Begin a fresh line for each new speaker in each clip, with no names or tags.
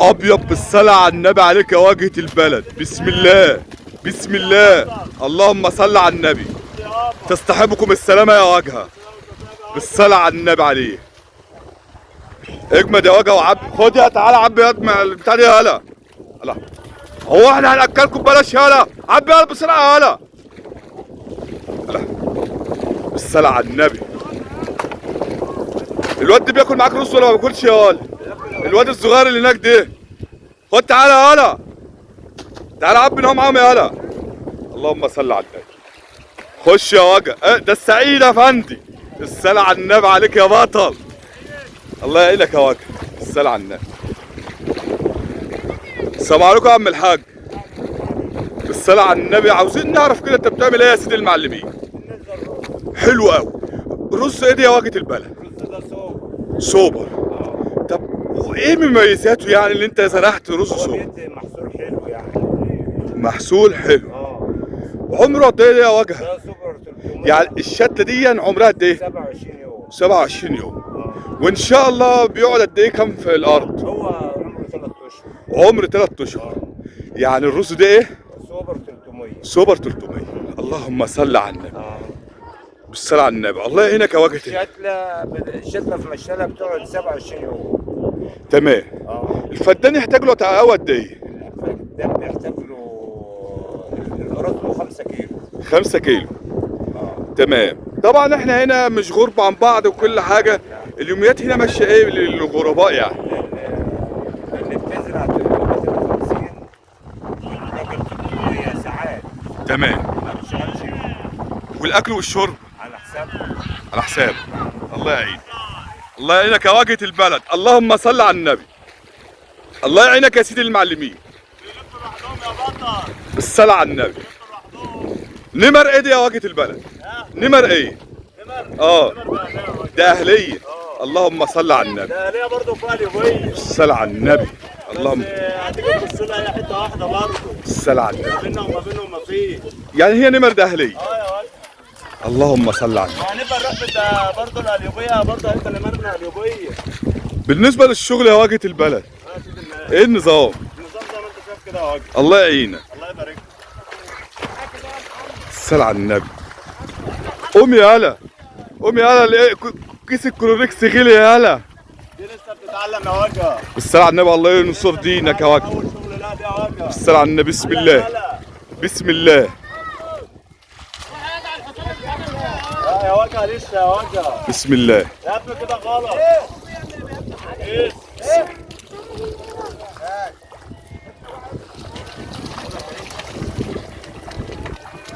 ابيض بالصلاة على النبي عليك يا واجهة البلد. بسم الله بسم الله، اللهم صل على النبي. تستحبكم السلامة يا واجهة بالصلاة على النبي عليه. اجمد يا واجهة وعب. خد يا تعالى عبي يا البتاع دي يالا. لا هو احنا هناكلكم ببلاش يالا؟ عبي يالا بسرعة يالا. لا بالصلاة على النبي. الواد ده بياكل معاك رز ولا ما بياكلش يالا؟ الواد الصغير اللي هناك ده. خد تعالى يالا، تعالى عبي نقوم معاهم يالا. اللهم صل على النبي. خش يا وجه. ده السعيد يا فندي. الصلاة على النبي عليك يا بطل. الله يعينك يا وجه. الصلاة على النبي. السلام عليكم يا عم الحاج. الصلاة على النبي. عاوزين نعرف كده انت بتعمل ايه يا سيدي المعلمين؟ حلو قوي. رز ايه دي يا واجهة البلد؟ سوبر. طب وايه مميزاته يعني اللي انت زرعت رز سوبر؟
محصول حلو يعني.
محصول حلو. عمره قد ايه يا واجهة؟
ده سوبر 300.
يعني الشتة دي عمرها قد ايه؟
27 يوم.
27 يوم. وان شاء الله بيقعد قد ايه كام في الارض؟
هو عمره 3 اشهر.
عمر 3 اشهر. يعني الرز ده ايه؟
سوبر 300.
سوبر 300. اللهم صل على النبي. بالصلاة على النبي. الله يعينك يا واجهة.
الشتلة في مشتلة بتقعد 27 يوم.
تمام. الفدان يحتاج له قد ايه؟
ده بيحتاج له رطله 5 كيلو.
5 كيلو. تمام. طبعا احنا هنا مش غرب عن بعض وكل حاجة. اليوميات هنا ماشية ايه للغرباء يعني؟
اللي بتزرع 350 والراجل 300 ساعات.
تمام.
ما بيشتغلش يوم.
والاكل والشرب؟
على حسابه.
على حسابه. الله يعين. الله يعينك يا واجهة البلد. اللهم صل على النبي. الله يعينك يا سيدي المعلمين. بالصلاة على النبي. نمر ايه دي يا واجهة البلد؟ نمر ايه؟ ده اهلية. اللهم صل على النبي.
ده ليا برضه فيها اليومية.
بالصلاة على النبي. اللهم
هتيجي تبص لها هي حتة واحدة برضه.
بالصلاة على النبي.
ما بيننا وما بينهم ما فيش.
يعني هي نمر ده اهلية.
يا واد.
اللهم صل على النبي.
وهنبقى نروح ده برضه القليوبية برضه هيبقى نمرنا القليوبية.
بالنسبة للشغل يا واجهة البلد
يا سيدي الناس.
ايه النظام؟
النظام زي ما انت شايف كده يا راجل.
الله يعينك.
الله يبارك لك.
الصلاة على النبي. قوم يا هلا. قوم يا هلا. كيس الكلوريكس غلي يا هلا.
دي لسه بتتعلم يا وجه.
بالصلاة على النبي. الله ينصر دينك يا واجهة.
اول شغل لا دي يا وجه.
بالصلاة على النبي. بسم الله بسم الله.
يا وجه لسه يا وجه.
بسم الله.
يا ابني كده غلط. ايه؟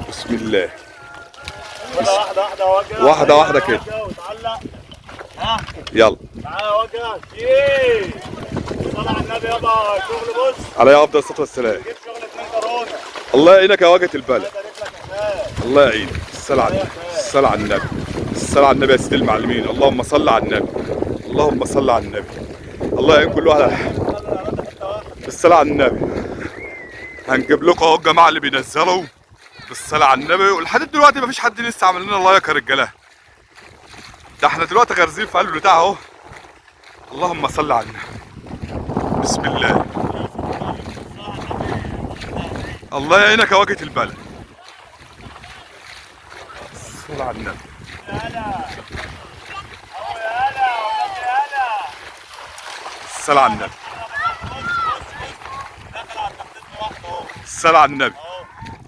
بسم الله.
واحدة واحدة يا وجه.
واحدة واحدة كده.
وتعلق. ها.
يلا.
تعالى يا وجه. ايه؟ صل على النبي يابا. شغل بص.
عليه افضل الصلاة والسلام.
جيب شغل 2 كورونا.
الله يعينك يا واجهة البلد.
الله يبارك لك يا خال.
الله يعينك. الصلاة على النبي. الصلاة على النبي. الصلاة على النبي يا سيدي المعلمين. اللهم صل على النبي. اللهم صل على النبي. الله يعين كل واحد. بالصلاة على النبي. هنجيب لكم اهو الجماعة اللي بينزلوا بالصلاة على النبي. ولحد دلوقتي مفيش حد لسه عمل لنا لايك يا رجاله. ده احنا دلوقتي غارزين في قلب بتاع اهو. اللهم صل على النبي. بسم الله. الله يعينك يا واجهة البلد. الصلاة على النبي. الصلاة على النبي. الصلاة على النبي.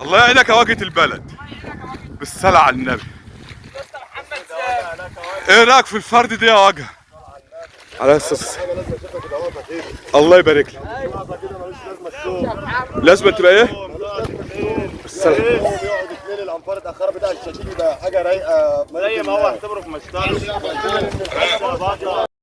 الله يعينك يا واجهة البلد. بالصلاة على النبي. ايه رايك في الفرد دي يا واجهة؟ على اساس الله يبارك لك. لازم تبقى ايه؟
يقعد 2 الانفار اتاخر بتاع الشاشين يبقى حاجه رايقه.
زي ما هو اعتبره في مشترك.